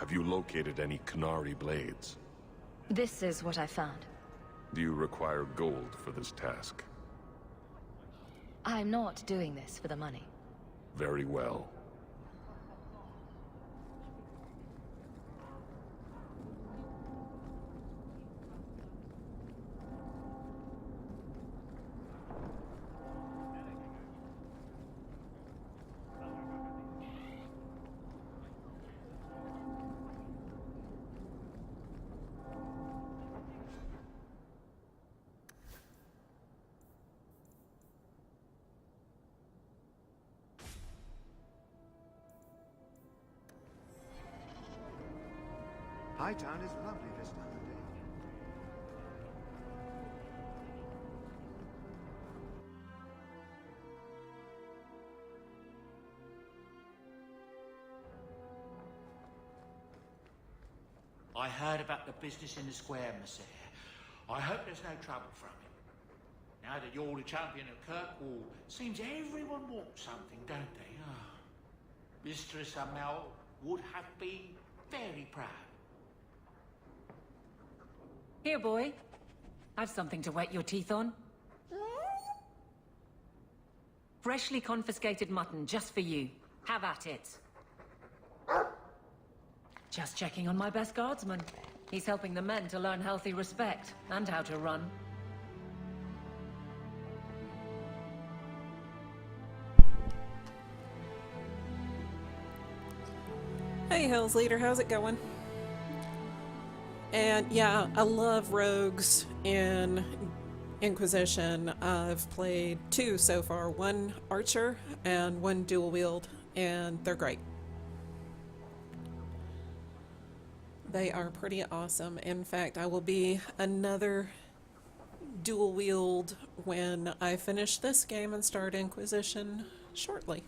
Have you located any Qunari blades? This is what I found. Do you require gold for this task? I'm not doing this for the money. Very well. Hightown is lovely this time of day. I heard about the business in the square, Messere. I hope there's no trouble from him. Now that you're the champion of Kirkwall, seems everyone wants something, don't they? Oh. Mistress Amel would have been very proud. Here, boy. I've something to whet your teeth on. Freshly confiscated mutton, just for you. Have at it. Just checking on my best guardsman. He's helping the men to learn healthy respect, and how to run. Hey, Hell's Leader, how's it going? And yeah, I love rogues in Inquisition. I've played 2 so far, one archer and one dual wield, and they're great. They are pretty awesome. In fact, I will be another dual wield when I finish this game and start Inquisition shortly.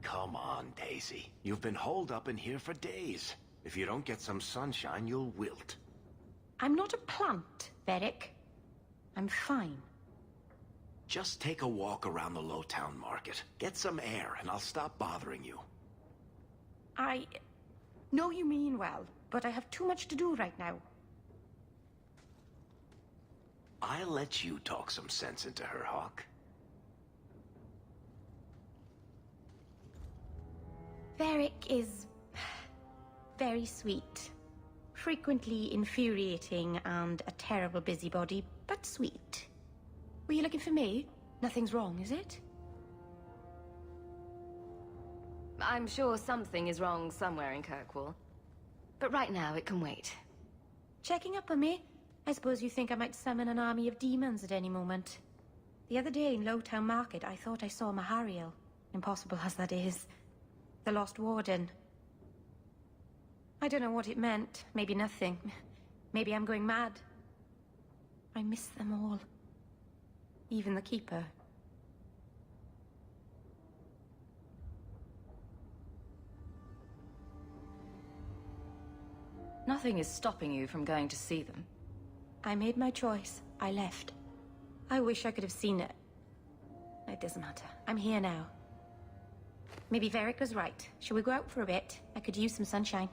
Come on, Daisy. You've been holed up in here for days. If you don't get some sunshine, you'll wilt. I'm not a plant, Varric. I'm fine. Just take a walk around the Lowtown Market. Get some air, and I'll stop bothering you. I know you mean well, but I have too much to do right now. I'll let you talk some sense into her, Hawk. Varric is very sweet. Frequently infuriating and a terrible busybody, but sweet. Were you looking for me? Nothing's wrong, is it? I'm sure something is wrong somewhere in Kirkwall. But right now, it can wait. Checking up on me? I suppose you think I might summon an army of demons at any moment. The other day in Lowtown Market, I thought I saw Mahariel. Impossible as that is. The Lost Warden. I don't know what it meant. Maybe nothing. Maybe I'm going mad. I miss them all. Even the Keeper. Nothing is stopping you from going to see them. I made my choice. I left. I wish I could have seen it. It doesn't matter. I'm here now. Maybe Varric was right. Shall we go out for a bit? I could use some sunshine.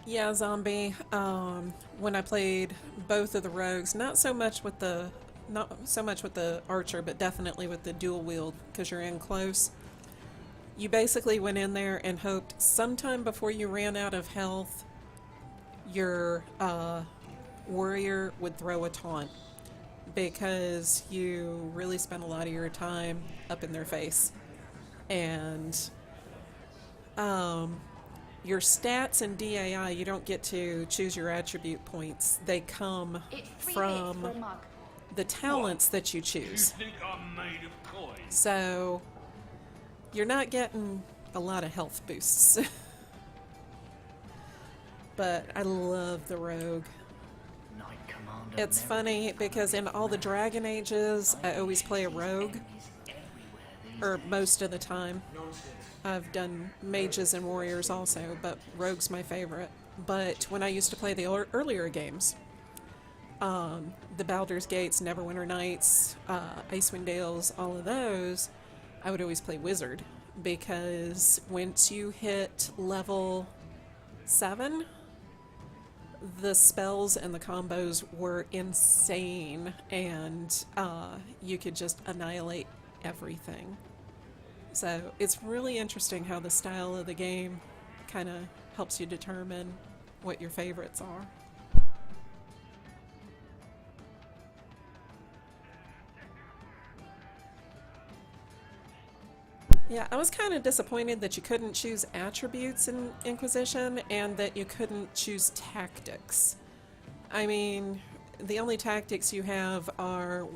Yeah, zombie. When I played both of the rogues, not so much with the archer, but definitely with the dual wield, because you're in close. You basically went in there and hoped sometime before you ran out of health, your warrior would throw a taunt, because you really spent a lot of your time up in their face. And your stats and DAI, you don't get to choose your attribute points. They come from the talents that you choose. You think I'm made of coin? So you're not getting a lot of health boosts. But I love the rogue. Knight Commander It's funny because in all the Dragon Ages, I always play a rogue, or most of the time. I've done mages and warriors also, but rogue's my favorite. But when I used to play the earlier games, the Baldur's Gates, Neverwinter Nights, Icewind Dales, all of those, I would always play wizard, because once you hit level 7, the spells and the combos were insane, and you could just annihilate everything. So it's really interesting how the style of the game kind of helps you determine what your favorites are. Yeah, I was kind of disappointed that you couldn't choose attributes in Inquisition and that you couldn't choose tactics. I mean, the only tactics you have are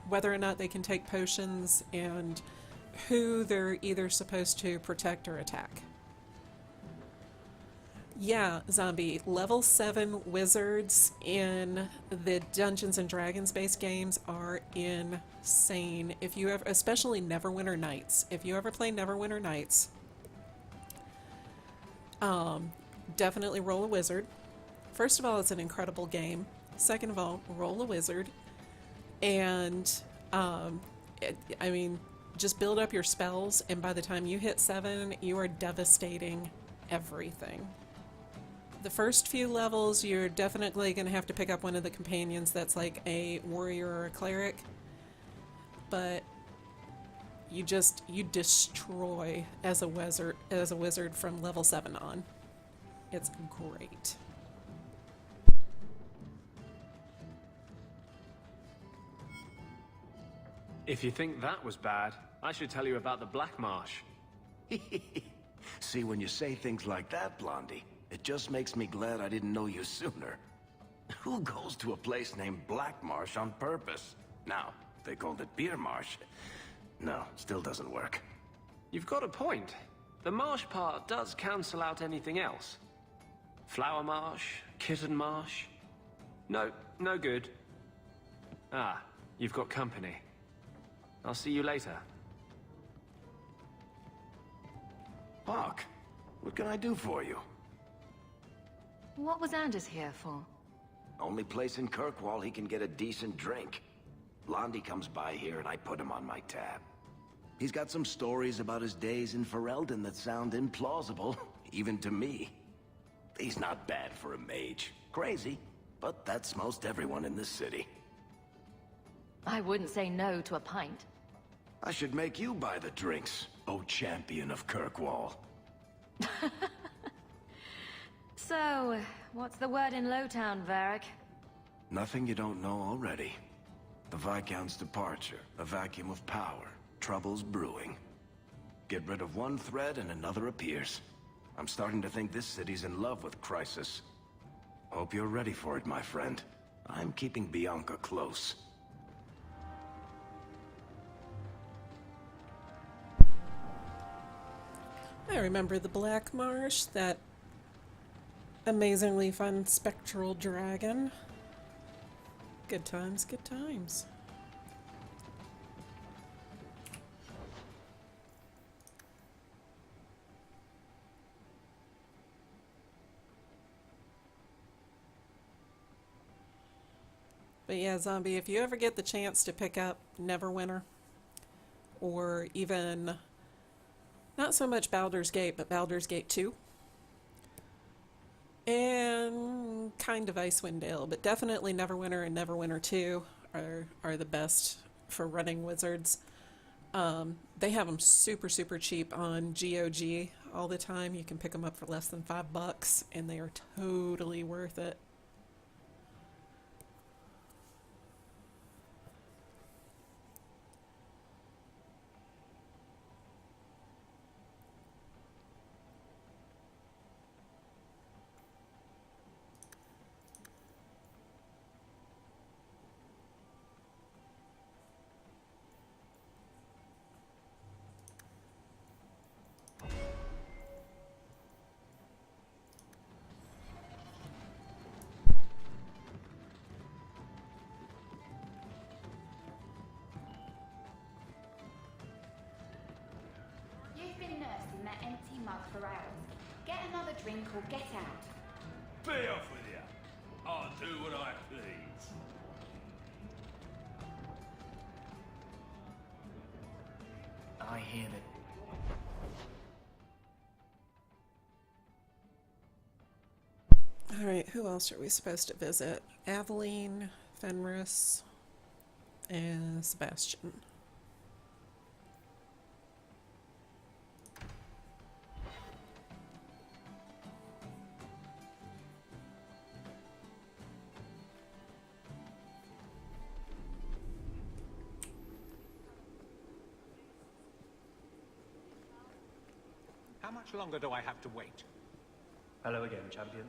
whether or not they can take potions and who they're either supposed to protect or attack. Yeah, zombie, level 7 wizards in the Dungeons and Dragons based games are insane. If you ever, especially Neverwinter Nights, if you ever play Neverwinter Nights, definitely roll a wizard. First of all, it's an incredible game. Second of all, roll a wizard. And, I mean, just build up your spells, and by the time you hit 7, you are devastating everything. The first few levels, you're definitely going to have to pick up one of the companions that's like a warrior or a cleric. But you destroy as a wizard from level 7 on. It's great. If you think that was bad, I should tell you about the Black Marsh. See, when you say things like that, Blondie, it just makes me glad I didn't know you sooner. Who goes to a place named Black Marsh on purpose? Now, if they called it Beer Marsh. No, still doesn't work. You've got a point. The marsh part does cancel out anything else. Flower Marsh, Kitten Marsh. No, no good. Ah, you've got company. I'll see you later. Hawk, what can I do for you? What was Anders here for? Only place in Kirkwall he can get a decent drink. Blondie comes by here and I put him on my tab. He's got some stories about his days in Ferelden that sound implausible, even to me. He's not bad for a mage. Crazy, but that's most everyone in this city. I wouldn't say no to a pint. I should make you buy the drinks, oh champion of Kirkwall. So, what's the word in Lowtown, Varric? Nothing you don't know already. The Viscount's departure, a vacuum of power, troubles brewing. Get rid of one thread and another appears. I'm starting to think this city's in love with Crisis. Hope you're ready for it, my friend. I'm keeping Bianca close. I remember the Black Marsh, that amazingly fun spectral dragon. Good times, good times. But yeah, zombie, if you ever get the chance to pick up Neverwinter, or even not so much Baldur's Gate, but Baldur's Gate 2, And kind of Icewind Dale, but definitely Neverwinter and Neverwinter 2 are the best for running wizards. They have them super, super cheap on GOG all the time. You can pick them up for less than $5, and they are totally worth it. You've been nursed in that empty mug for hours. Get another drink or get out. Be off with you. I'll do what I please. I hear that. Alright, who else are we supposed to visit? Aveline, Fenris, and Sebastian. How much longer do I have to wait? Hello again, champion.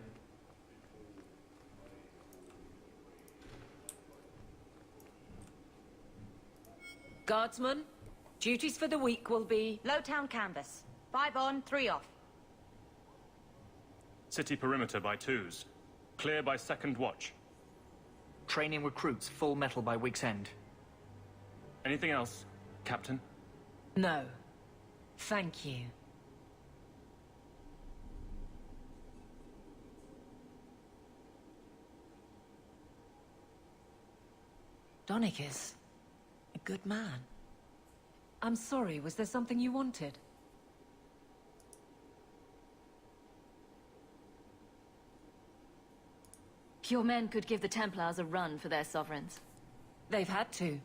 Guardsman, duties for the week will be... Lowtown canvas. 5 on, 3 off. City perimeter by 2s. Clear by 2nd watch. Training recruits full metal by week's end. Anything else, Captain? No. Thank you. Donicus, a good man. I'm sorry, was there something you wanted? Your men could give the Templars a run for their sovereigns. They've had to.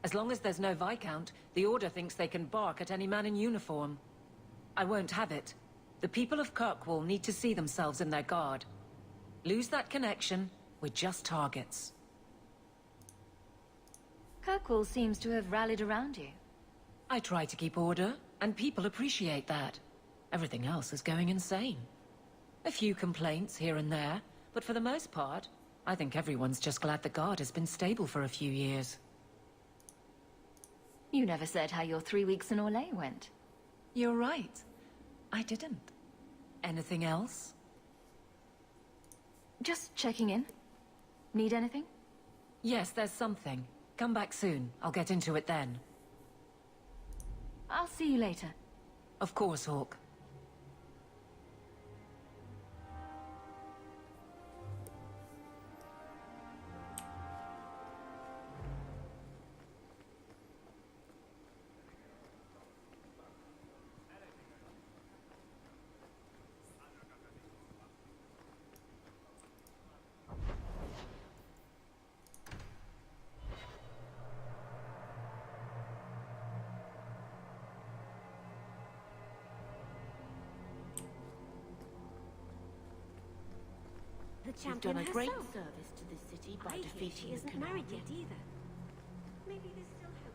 As long as there's no Viscount, the Order thinks they can bark at any man in uniform. I won't have it. The people of Kirkwall need to see themselves in their guard. Lose that connection, we're just targets. Kirkwall seems to have rallied around you. I try to keep order, and people appreciate that. Everything else is going insane. A few complaints here and there, but for the most part, I think everyone's just glad the guard has been stable for a few years. You never said how your 3 weeks in Orlais went. You're right. I didn't. Anything else? Just checking in. Need anything? Yes, there's something. Come back soon. I'll get into it then. I'll see you later. Of course, Hawk. The You've done a great service to the city by defeating the isn't married yet either. Maybe there's still hope.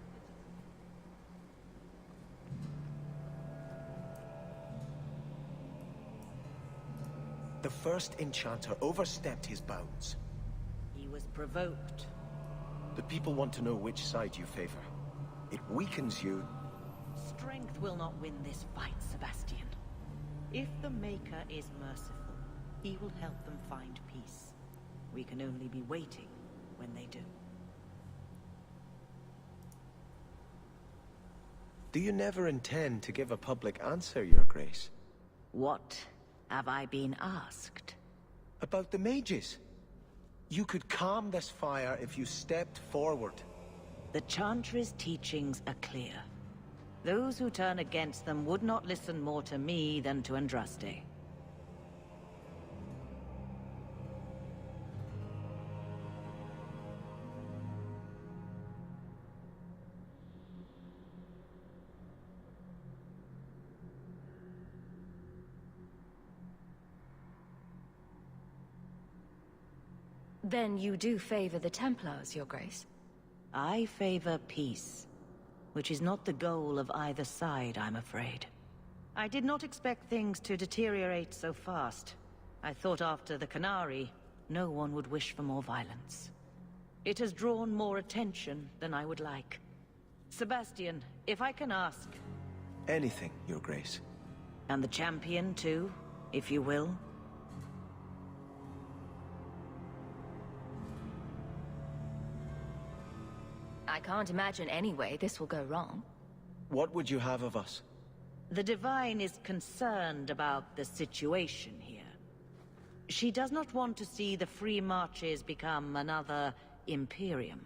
The first enchanter overstepped his bounds. He was provoked. The people want to know which side you favor. It weakens you. Strength will not win this fight, Sebastian. If the Maker is merciful, he will help them find peace. We can only be waiting when they do. Do you never intend to give a public answer, Your Grace? What have I been asked? About the mages. You could calm this fire if you stepped forward. The Chantry's teachings are clear. Those who turn against them would not listen more to me than to Andraste. Then you do favor the Templars, Your Grace? I favor peace, which is not the goal of either side, I'm afraid. I did not expect things to deteriorate so fast. I thought after the Canary, no one would wish for more violence. It has drawn more attention than I would like. Sebastian, if I can ask... Anything, Your Grace. And the champion, too, if you will. I can't imagine any way this will go wrong. What would you have of us? The Divine is concerned about the situation here. She does not want to see the Free Marches become another Imperium.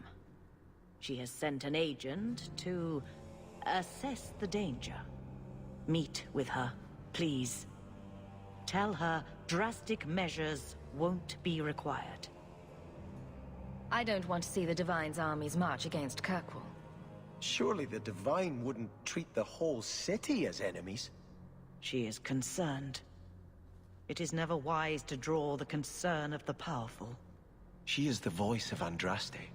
She has sent an agent to assess the danger. Meet with her, please. Tell her drastic measures won't be required. I don't want to see the Divine's armies march against Kirkwall. Surely the Divine wouldn't treat the whole city as enemies. She is concerned. It is never wise to draw the concern of the powerful. She is the voice of Andraste.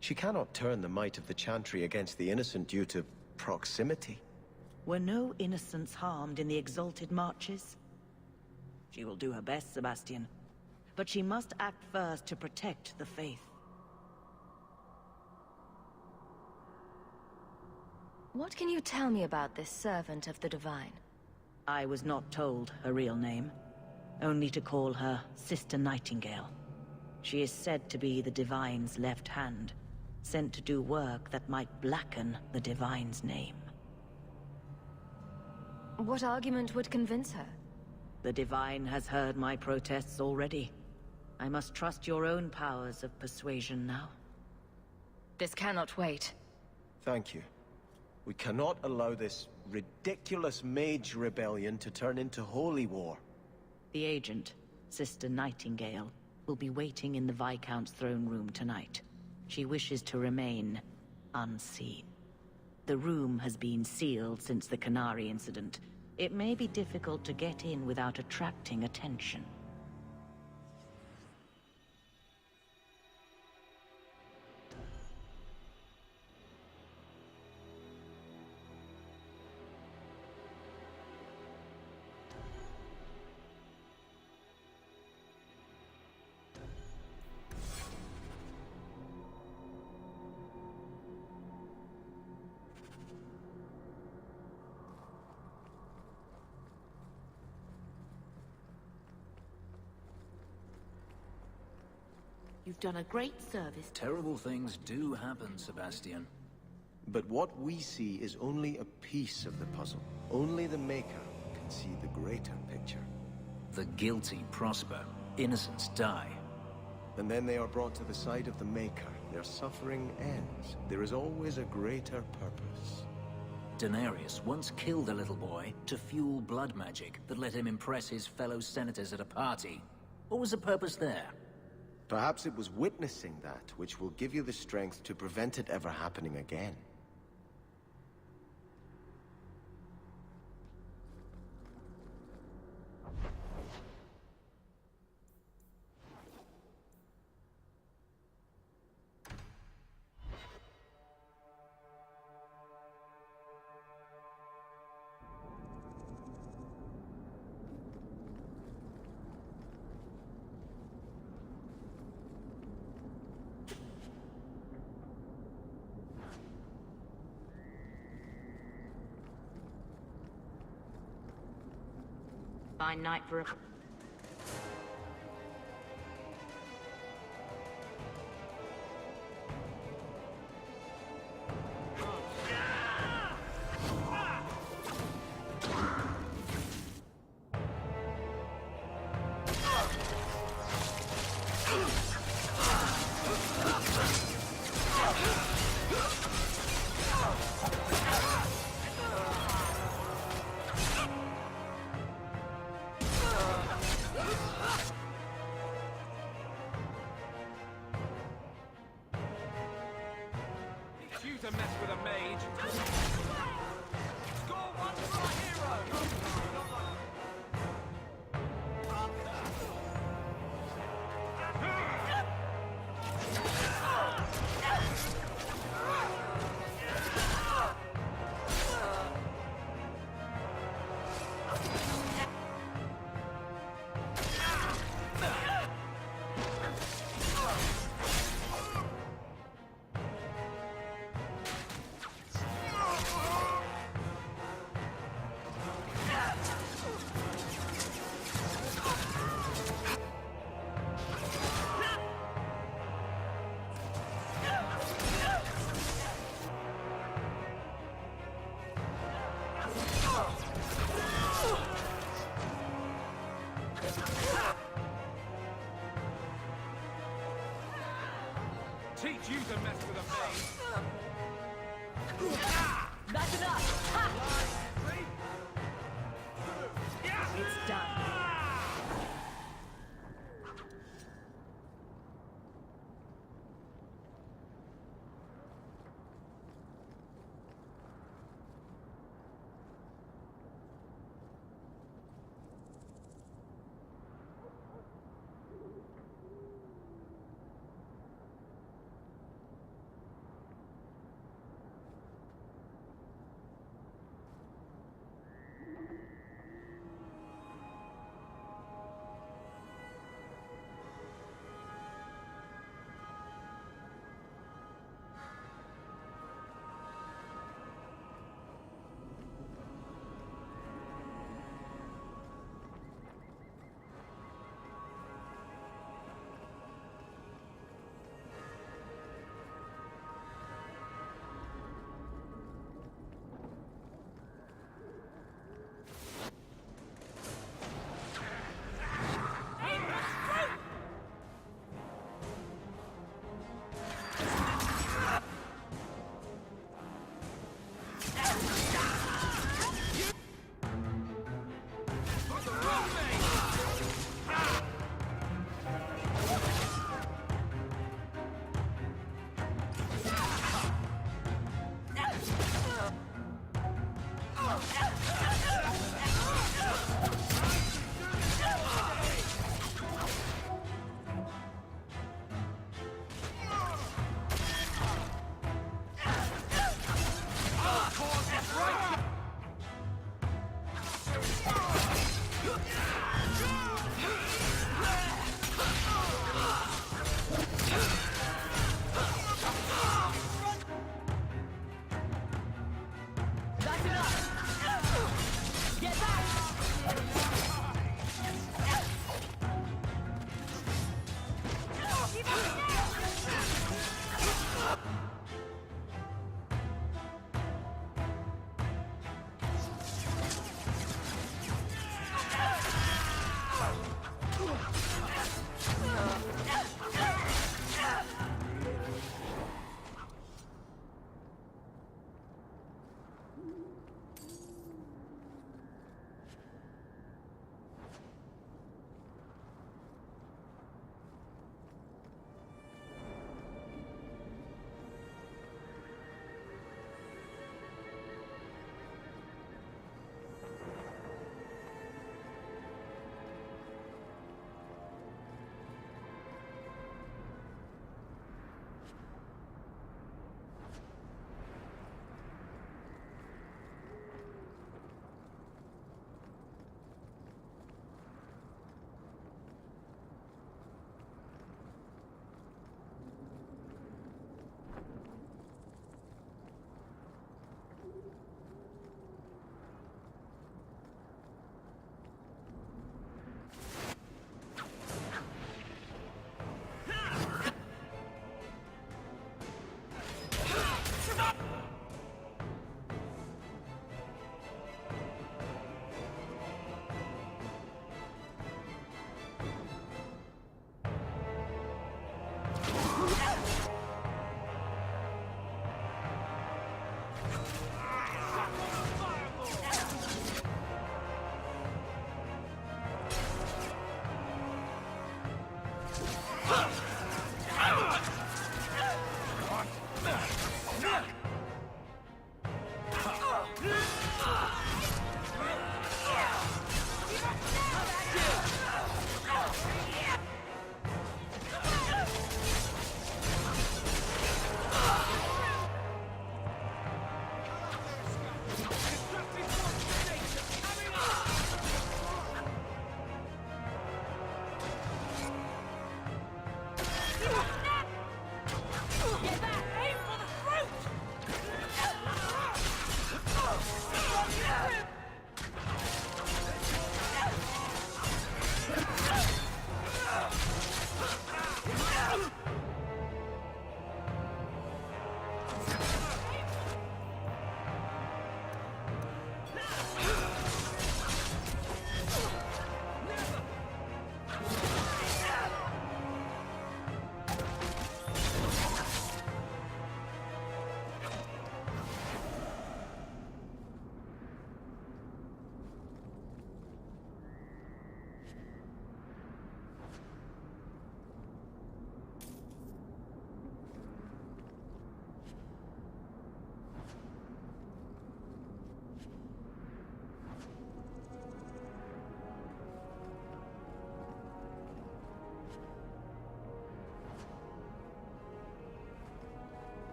She cannot turn the might of the Chantry against the innocent due to proximity. Were no innocents harmed in the Exalted Marches? She will do her best, Sebastian. But she must act first to protect the faith. What can you tell me about this servant of the Divine? I was not told her real name. Only to call her Sister Nightingale. She is said to be the Divine's left hand, sent to do work that might blacken the Divine's name. What argument would convince her? The Divine has heard my protests already. I must trust your own powers of persuasion now. This cannot wait. Thank you. We cannot allow this ridiculous mage rebellion to turn into holy war. The agent, Sister Nightingale, will be waiting in the Viscount's throne room tonight. She wishes to remain unseen. The room has been sealed since the Canary incident. It may be difficult to get in without attracting attention. You've done a great service. Terrible things do happen, Sebastian. But what we see is only a piece of the puzzle. Only the Maker can see the greater picture. The guilty prosper. Innocents die. And then they are brought to the side of the Maker. Their suffering ends. There is always a greater purpose. Denarius once killed a little boy to fuel blood magic that let him impress his fellow senators at a party. What was the purpose there? Perhaps it was witnessing that which will give you the strength to prevent it ever happening again. Fine night for a... To mess with a mage. Score one for our hero. teach you to mess with a maid. That's enough! Ha! It's done.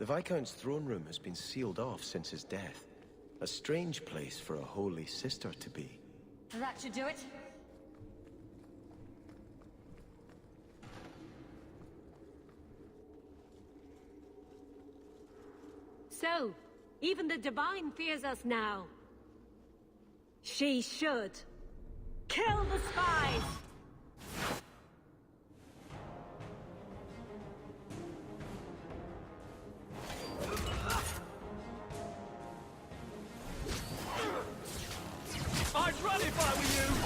Viscount's throne room has been sealed off since his death. A strange place for a holy sister to be. That should do it. So, even the Divine fears us now. She should. Kill the spies! I'd run if I were you!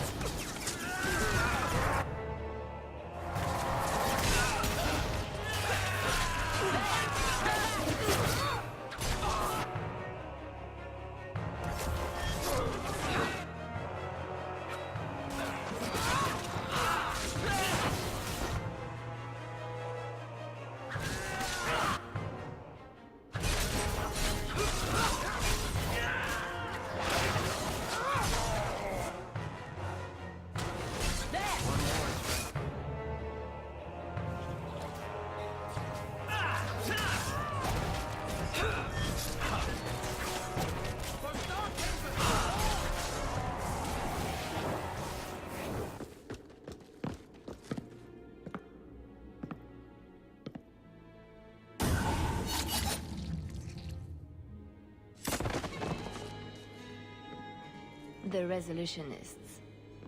The Resolutionists.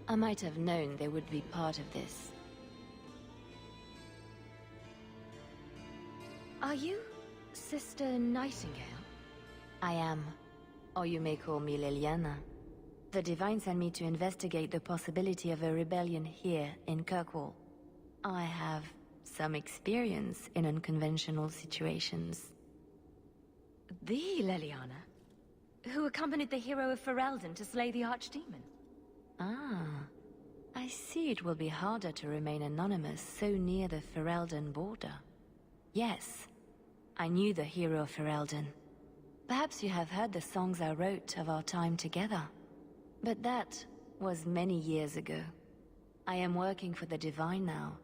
I might have known they would be part of this. Are you Sister Nightingale? I am. Or you may call me Liliana. The Divine sent me to investigate the possibility of a rebellion here in Kirkwall. I have some experience in unconventional situations. The Liliana? Who accompanied the hero of Ferelden to slay the Archdemon? Ah, I see it will be harder to remain anonymous so near the Ferelden border. Yes, I knew the hero of Ferelden. Perhaps you have heard the songs I wrote of our time together. But that was many years ago. I am working for the Divine now,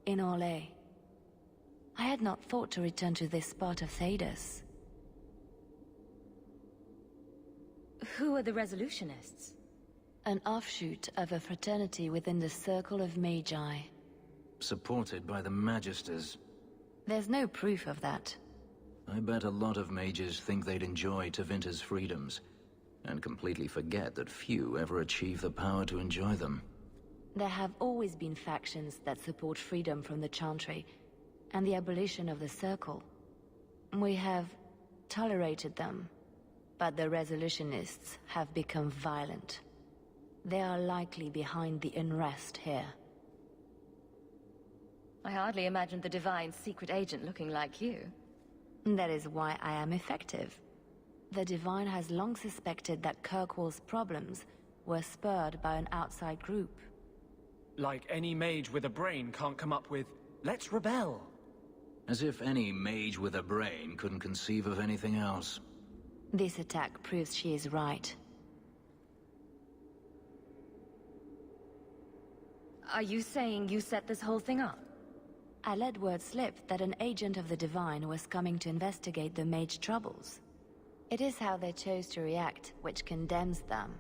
in Orlais. I had not thought to return to this part of Thedas. Who are the Resolutionists? An offshoot of a fraternity within the Circle of Magi. Supported by the Magisters. There's no proof of that. I bet a lot of mages think they'd enjoy Tevinter's freedoms, and completely forget that few ever achieve the power to enjoy them. There have always been factions that support freedom from the Chantry, and the abolition of the Circle. We have tolerated them, but the Resolutionists have become violent. They are likely behind the unrest here. I hardly imagined the Divine's secret agent looking like you. That is why I am effective. The Divine has long suspected that Kirkwall's problems were spurred by an outside group. Like any mage with a brain can't come up with, let's rebel. As if any mage with a brain couldn't conceive of anything else. This attack proves she is right. Are you saying you set this whole thing up? I let word slip that an agent of the Divine was coming to investigate the mage troubles. It is how they chose to react which condemns them.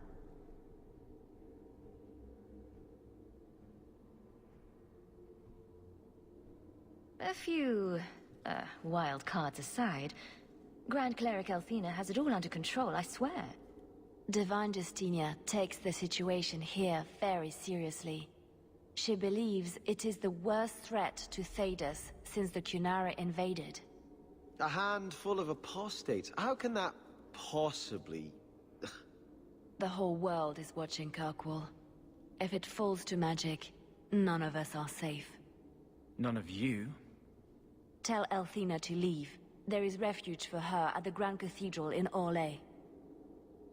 A few, wild cards aside, Grand Cleric Althena has it all under control, I swear. Divine Justinia takes the situation here very seriously. She believes it is the worst threat to Thedas since the Cunara invaded. A handful of apostates. How can that possibly... The whole world is watching Kirkwall. If it falls to magic, none of us are safe. None of you? Tell Althena to leave. There is refuge for her at the Grand Cathedral in Orlais.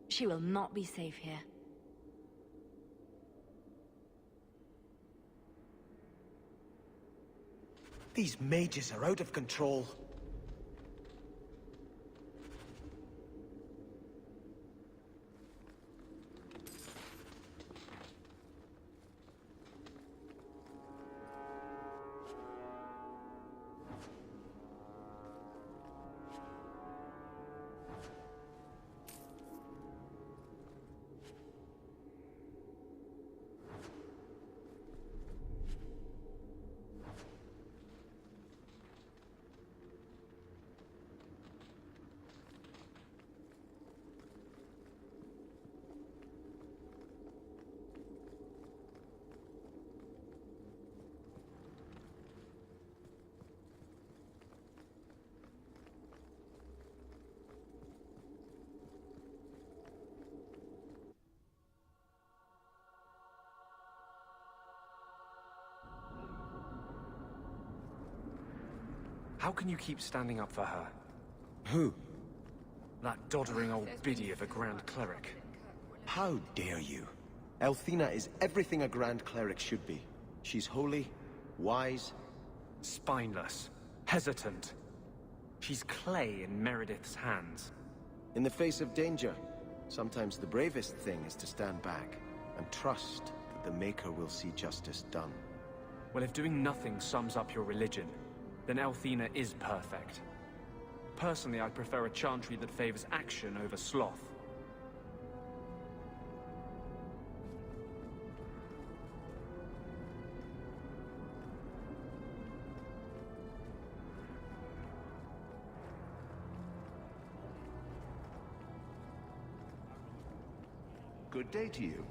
She will not be safe here. These mages are out of control. How can you keep standing up for her? Who? That doddering old biddy of a Grand Cleric. How dare you? Elthina is everything a Grand Cleric should be. She's holy, wise... Spineless. Hesitant. She's clay in Meredith's hands. In the face of danger, sometimes the bravest thing is to stand back and trust that the Maker will see justice done. Well, if doing nothing sums up your religion, then Elthina is perfect. Personally, I prefer a chantry that favors action over sloth. Good day to you.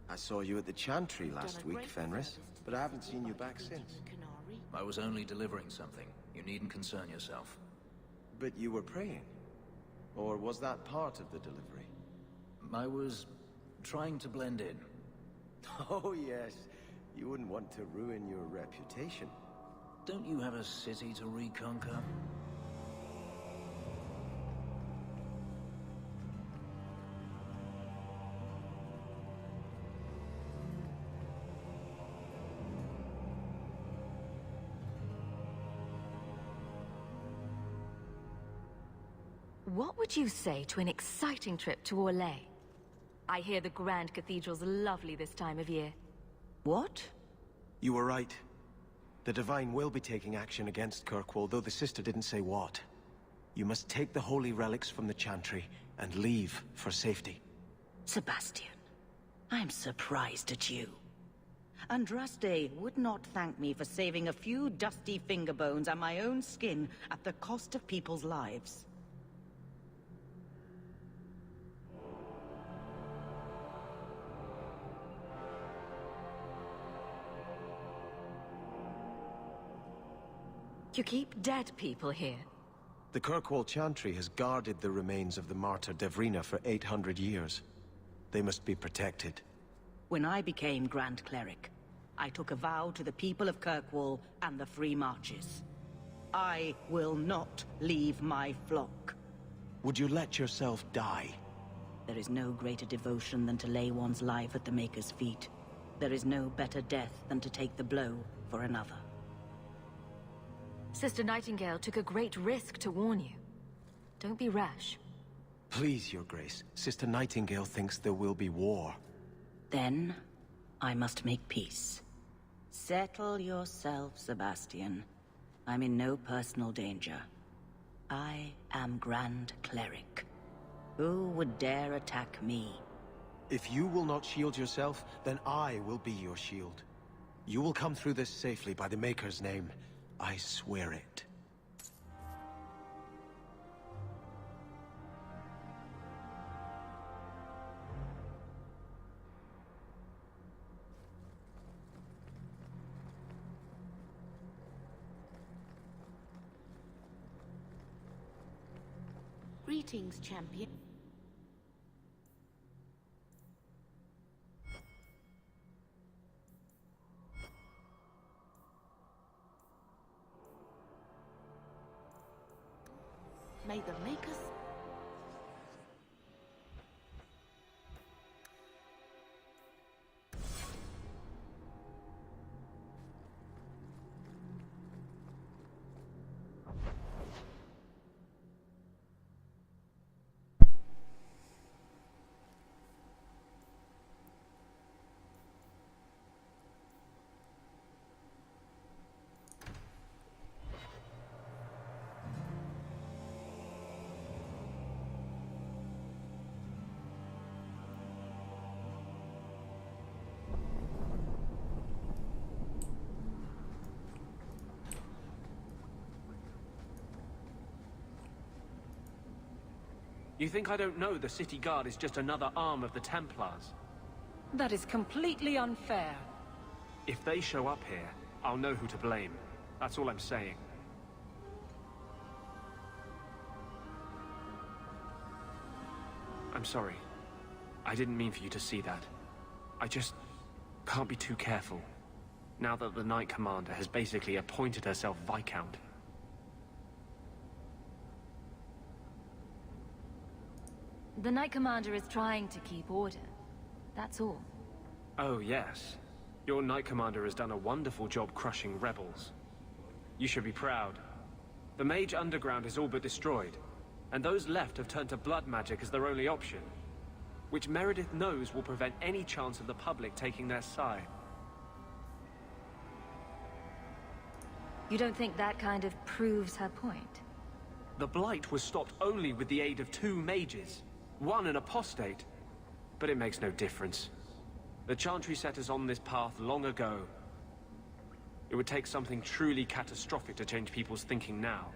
I saw you at the Chantry last week, Fenris, but I haven't seen you back since. I was only delivering something. You needn't concern yourself. But you were praying? Or was that part of the delivery? I was trying to blend in. Oh yes, you wouldn't want to ruin your reputation. Don't you have a city to reconquer? What would you say to an exciting trip to Orlais? I hear the Grand Cathedral's lovely this time of year. What? You were right. The Divine will be taking action against Kirkwall, though the sister didn't say what. You must take the holy relics from the Chantry and leave for safety. Sebastian, I'm surprised at you. Andraste would not thank me for saving a few dusty finger bones and my own skin at the cost of people's lives. You keep dead people here? The Kirkwall Chantry has guarded the remains of the martyr Devrina for 800 years. They must be protected. When I became Grand Cleric, I took a vow to the people of Kirkwall and the Free Marches. I will not leave my flock. Would you let yourself die? There is no greater devotion than to lay one's life at the Maker's feet. There is no better death than to take the blow for another. Sister Nightingale took a great risk to warn you. Don't be rash. Please, Your Grace. Sister Nightingale thinks there will be war. Then, I must make peace. Settle yourself, Sebastian. I'm in no personal danger. I am Grand Cleric. Who would dare attack me? If you will not shield yourself, then I will be your shield. You will come through this safely by the Maker's name. I swear it. Greetings, champion. May the Makers... You think I don't know the City Guard is just another arm of the Templars? That is completely unfair. If they show up here, I'll know who to blame. That's all I'm saying. I'm sorry. I didn't mean for you to see that. I just can't be too careful, now that the Knight Commander has basically appointed herself Viscount. The Knight Commander is trying to keep order. That's all. Oh, yes. Your Knight Commander has done a wonderful job crushing rebels. You should be proud. The Mage Underground is all but destroyed, and those left have turned to blood magic as their only option, which Meredith knows will prevent any chance of the public taking their side. You don't think that kind of proves her point? The Blight was stopped only with the aid of 2 mages, one an apostate. But it makes no difference. The Chantry set us on this path long ago. It would take something truly catastrophic to change people's thinking now.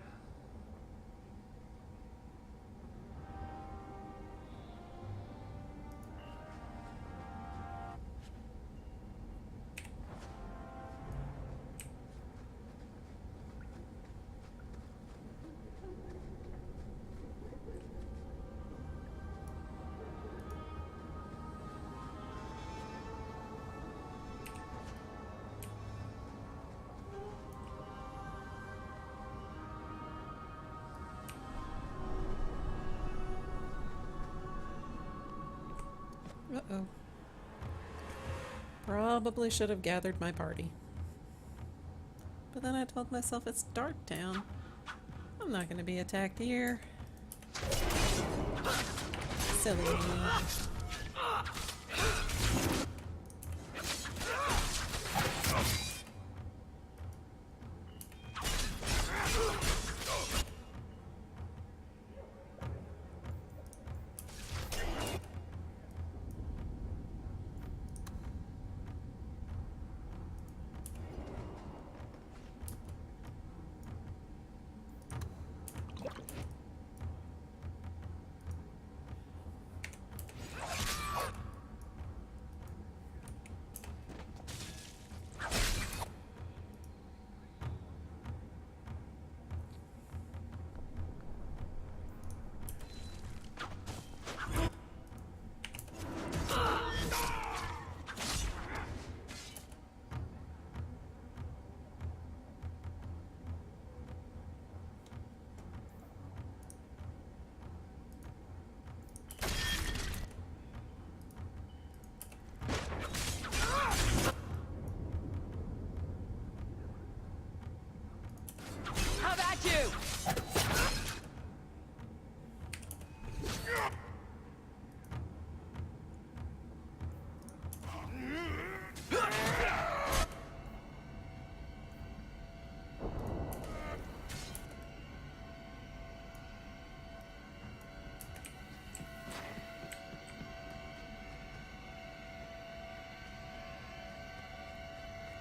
Uh-oh. Probably should have gathered my party. But then I told myself it's Darktown. I'm not going to be attacked here. Silly me.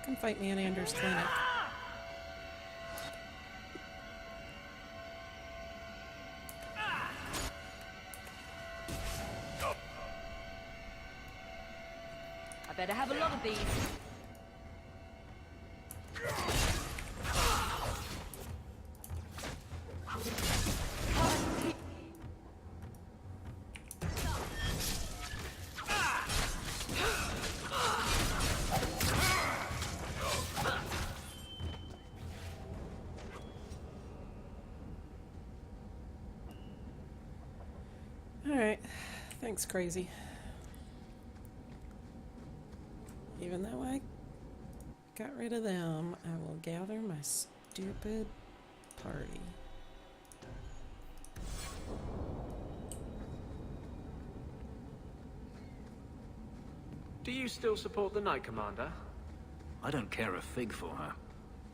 Come fight me in Anders' clinic. I better have a lot of these. Alright, thanks, crazy. Even though I got rid of them, I will gather my stupid party. Do you still support the Knight Commander? I don't care a fig for her,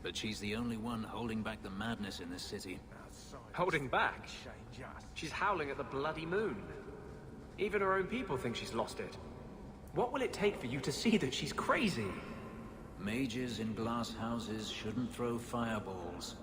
but she's the only one holding back the madness in this city. Holding back? She's howling at the bloody moon. Even her own people think she's lost it. What will it take for you to see that she's crazy? Mages in glass houses shouldn't throw fireballs.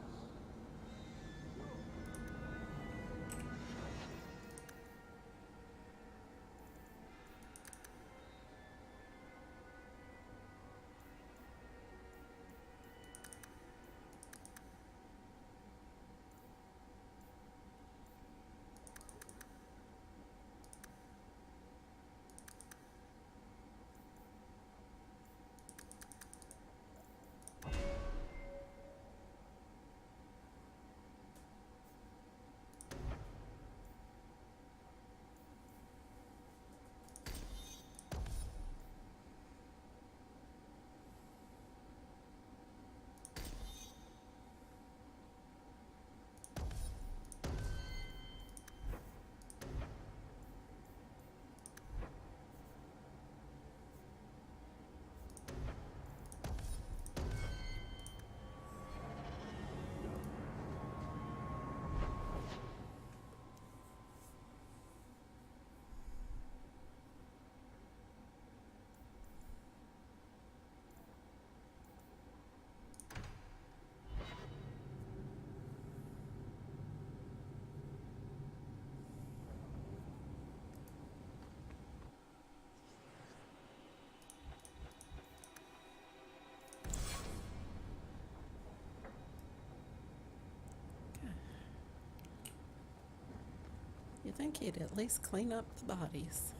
think he'd at least clean up the bodies.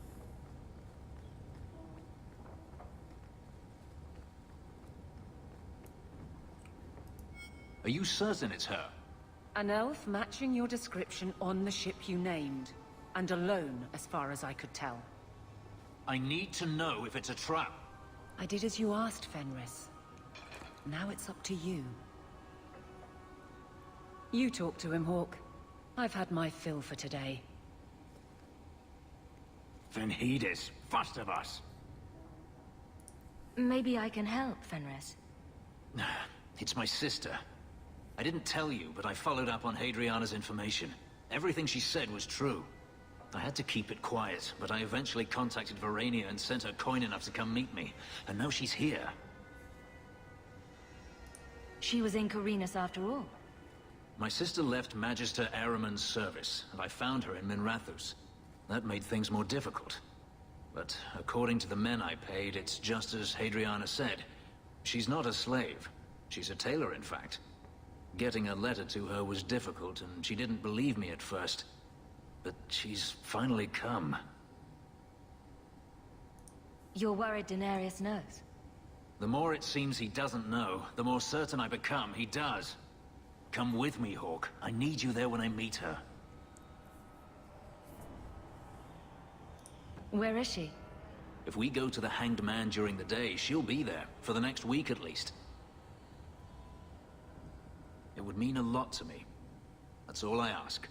Are you certain it's her? An elf matching your description on the ship you named. And alone, as far as I could tell. I need to know if it's a trap. I did as you asked, Fenris. Now it's up to you. You talk to him, Hawk. I've had my fill for today. Venhedis, first of us. Maybe I can help, Fenris. It's my sister. I didn't tell you, but I followed up on Hadriana's information. Everything she said was true. I had to keep it quiet, but I eventually contacted Verania and sent her coin enough to come meet me. And now she's here. She was in Corinus after all. My sister left Magister Ahriman's service, and I found her in Minrathous. That made things more difficult. But according to the men I paid, it's just as Hadriana said. She's not a slave. She's a tailor, in fact. Getting a letter to her was difficult, and she didn't believe me at first. But she's finally come. You're worried Daenerys knows? The more it seems he doesn't know, the more certain I become he does. Come with me, Hawk. I need you there when I meet her. Where is she? If we go to the Hanged Man during the day, she'll be there, for the next week at least. It would mean a lot to me. That's all I ask.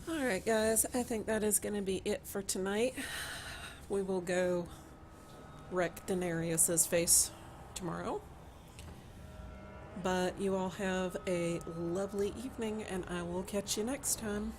Alright guys, I think that is going to be it for tonight. We will go wreck Daenerys' face tomorrow. But you all have a lovely evening, and I will catch you next time.